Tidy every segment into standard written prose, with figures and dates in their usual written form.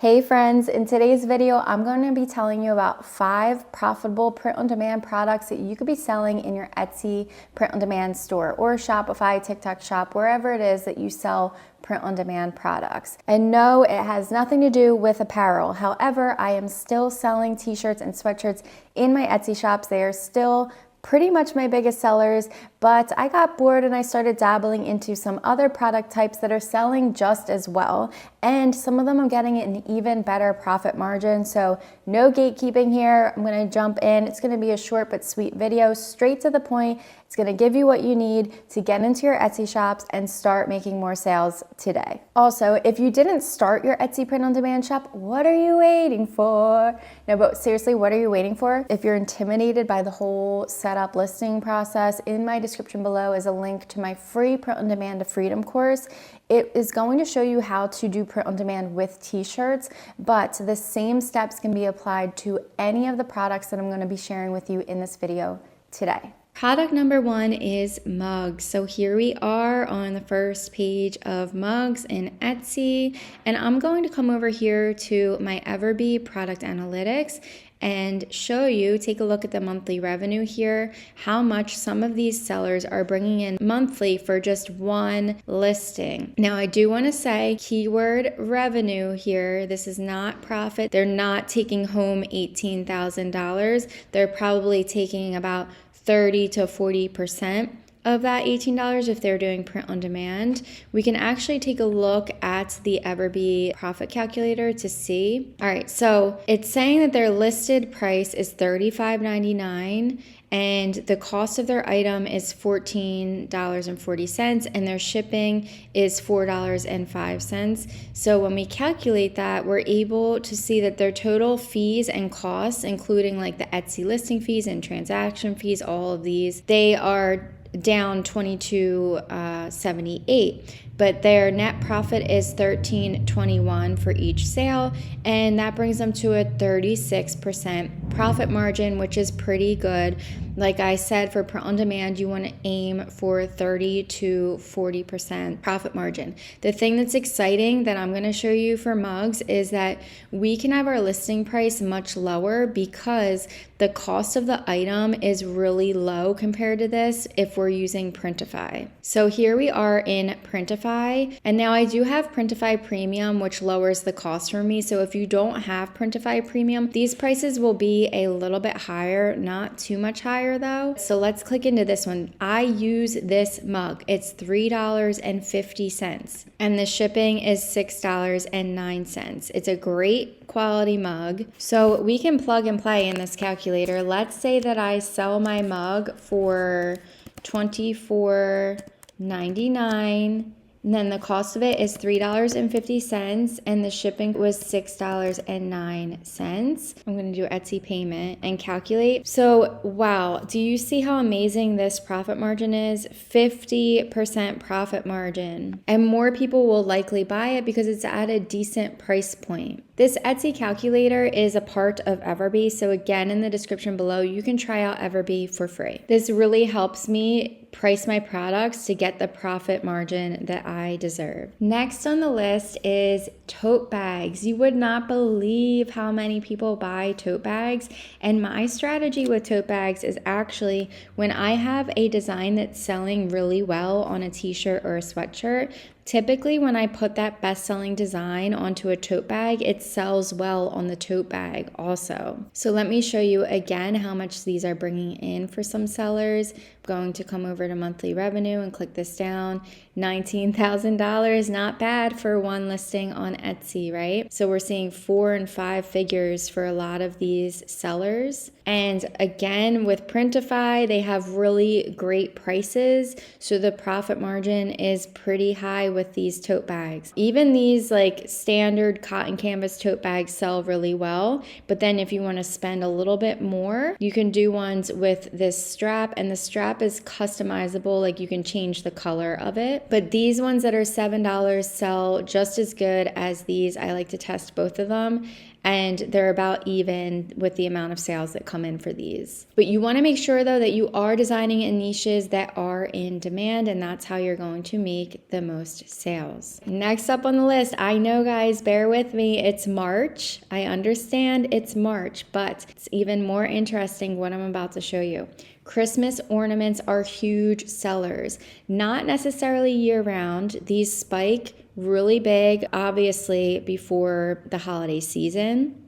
Hey friends, in today's video, I'm going to be telling you about 5 profitable print-on-demand products that you could be selling in your Etsy print-on-demand store or Shopify, TikTok shop, wherever it is that you sell print-on-demand products. And no, it has nothing to do with apparel. However, I am still selling t-shirts and sweatshirts in my Etsy shops. They are still pretty much my biggest sellers, but I got bored and I started dabbling into some other product types that are selling just as well. And some of them I'm getting an even better profit margin. So no gatekeeping here. I'm gonna jump in. It's gonna be a short but sweet video, straight to the point. It's gonna give you what you need to get into your Etsy shops and start making more sales today. Also, if you didn't start your Etsy print-on-demand shop, what are you waiting for? No, but seriously, what are you waiting for? If you're intimidated by the whole setup listing process, in my description below is a link to my free print-on-demand to freedom course. It is going to show you how to do print-on-demand with t-shirts, but the same steps can be applied to any of the products that I'm going to be sharing with you in this video today. Product number 1 is mugs. So here we are on the first page of mugs in Etsy, and I'm going to come over here to my EVERBEE product analytics and show you, take a look at the monthly revenue here, how much some of these sellers are bringing in monthly for just one listing. Now, I do want to say keyword revenue here. This is not profit. They're not taking home $18,000. They're probably taking about 30 to 40% of that $18 if they're doing print on demand. We can actually take a look at the EVERBEE profit calculator to see. All right, so it's saying that their listed price is $35.99 and the cost of their item is $14.40 and their shipping is $4.05. So when we calculate that, we're able to see that their total fees and costs, including like the Etsy listing fees and transaction fees, all of these, they are down $22.78, but their net profit is $13.21 for each sale, and that brings them to a 36% profit margin, which is pretty good. Like I said, for print on demand, you want to aim for 30 to 40% profit margin. The thing that's exciting that I'm going to show you for mugs is that we can have our listing price much lower because the cost of the item is really low compared to this if we're using PRINTIFY. So here we are in PRINTIFY, and now I do have PRINTIFY Premium, which lowers the cost for me. So if you don't have PRINTIFY Premium, these prices will be a little bit higher, not too much higher though. So let's click into this one. I use this mug. It's $3.50 and the shipping is $6.09. It's a great quality mug. So we can plug and play in this calculator. Let's say that I sell my mug for $24.99. And then the cost of it is $3.50 and the shipping was $6.09. I'm going to do Etsy payment and calculate. So, wow, do you see how amazing this profit margin is? 50% profit margin. And more people will likely buy it because it's at a decent price point. This Etsy calculator is a part of EVERBEE. So again, in the description below, you can try out EVERBEE for free. This really helps me price my products to get the profit margin that I deserve. Next on the list is tote bags. You would not believe how many people buy tote bags. And my strategy with tote bags is actually when I have a design that's selling really well on a t-shirt or a sweatshirt, typically when I put that best-selling design onto a tote bag, it sells well on the tote bag also. So let me show you again how much these are bringing in for some sellers. I'm going to come over to monthly revenue and click this down. $19,000, not bad for one listing on Etsy, right? So we're seeing 4 and 5 figures for a lot of these sellers. And again, with PRINTIFY, they have really great prices. So the profit margin is pretty high with these tote bags. Even these like standard cotton canvas tote bags sell really well. But then if you want to spend a little bit more, you can do ones with this strap, and the strap is customizable. Like you can change the color of it. But these ones that are $7 sell just as good as these. I like to test both of them. and they're about even with the amount of sales that come in for these. But you want to make sure though that you are designing in niches that are in demand, and that's how you're going to make the most sales. Next up on the list, I know guys, bear with me, it's March. I understand it's March, but it's even more interesting what I'm about to show you. Christmas ornaments are huge sellers, not necessarily year round. These spike really big, obviously, before the holiday season.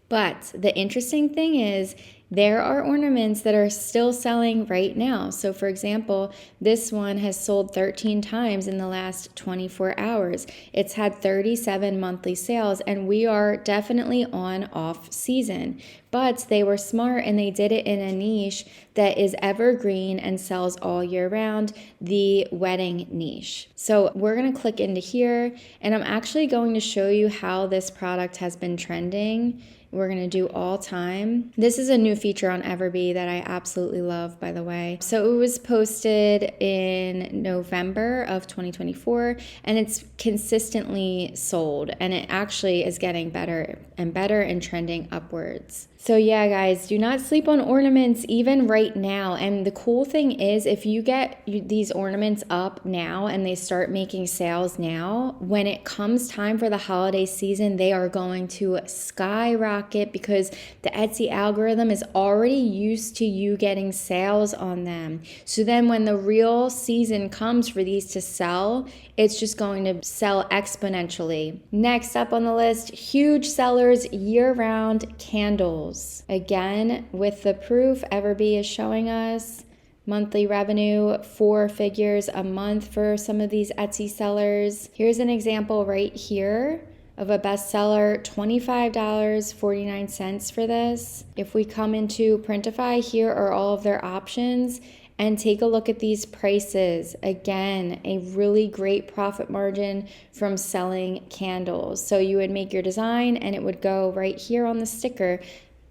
But the interesting thing is there are ornaments that are still selling right now. So for example, this one has sold 13 times in the last 24 hours. It's had 37 monthly sales, and we are definitely on off season. But they were smart and they did it in a niche that is evergreen and sells all year round, the wedding niche. So we're gonna click into here, and I'm actually going to show you how this product has been trending. We're gonna do all time. This is a new feature on EVERBEE that I absolutely love, by the way. So it was posted in November of 2024, and it's consistently sold, and it actually is getting better and better and trending upwards. So yeah, guys, do not sleep on ornaments even right now. And the cool thing is, if you get these ornaments up now and they start making sales now, when it comes time for the holiday season, they are going to skyrocket because the Etsy algorithm is already used to you getting sales on them. So then when the real season comes for these to sell, it's just going to sell exponentially. Next up on the list, huge sellers year-round candles. Again, with the proof, EVERBEE is showing us monthly revenue, 4 figures a month for some of these Etsy sellers. Here's an example right here of a bestseller, $25.49 for this. If we come into PRINTIFY, here are all of their options. And take a look at these prices. Again, a really great profit margin from selling candles. So you would make your design and it would go right here on the sticker.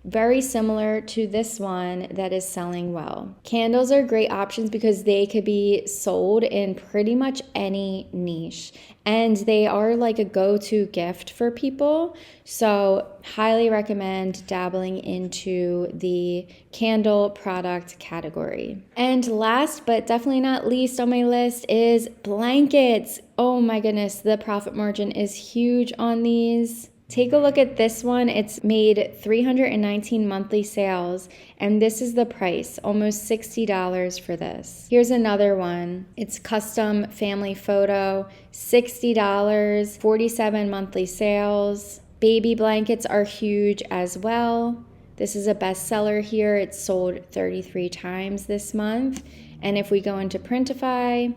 Very similar to this one that is selling well. Candles are great options because they could be sold in pretty much any niche, and they are like a go-to gift for people. So highly recommend dabbling into the candle product category. And last but definitely not least on my list is blankets. Oh my goodness, the profit margin is huge on these. Take a look at this one. It's made 319 monthly sales, and this is the price, almost $60 for this. Here's another one. It's custom family photo, $60, 47 monthly sales. Baby blankets are huge as well. This is a bestseller here. It's sold 33 times this month. And if we go into PRINTIFY,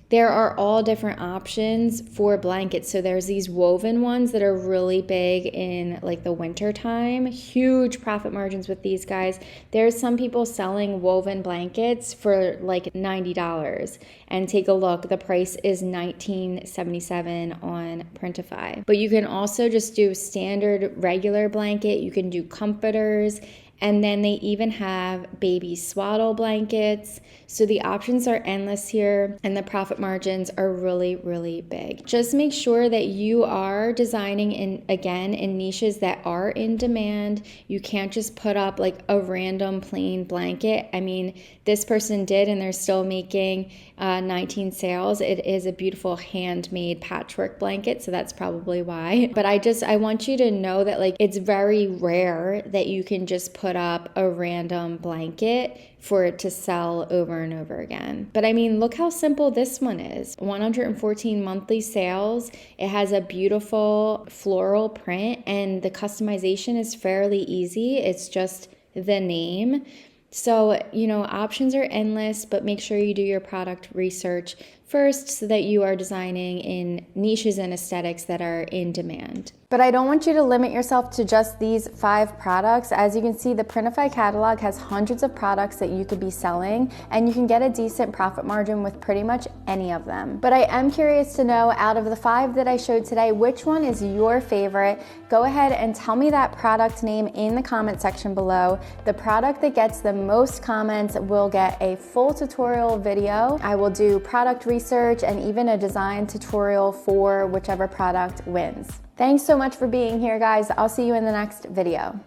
there are all different options for blankets. So there's these woven ones that are really big in like the winter time. Huge profit margins with these guys. There's some people selling woven blankets for like $90. And take a look, the price is $19.77 on PRINTIFY. But you can also just do standard regular blanket. You can do comforters. And then they even have baby swaddle blankets. So the options are endless here, and the profit margins are really, really big. Just make sure that you are designing in niches that are in demand. You can't just put up like a random plain blanket. I mean, this person did, and they're still making 19 sales. It is a beautiful handmade patchwork blanket, so that's probably why. But I want you to know that like it's very rare that you can just put up a random blanket for it to sell over and over again. But I mean, look how simple this one is. 114 monthly sales. It has a beautiful floral print, and the customization is fairly easy. It's just the name. So, options are endless, but make sure you do your product research first so that you are designing in niches and aesthetics that are in demand. But I don't want you to limit yourself to just these 5 products. As you can see, the PRINTIFY catalog has hundreds of products that you could be selling, and you can get a decent profit margin with pretty much any of them. But I am curious to know, out of the 5 that I showed today, which one is your favorite? Go ahead and tell me that product name in the comment section below. The product that gets the most comments will get a full tutorial video. I will do product research and even a design tutorial for whichever product wins. Thanks so much for being here, guys. I'll see you in the next video.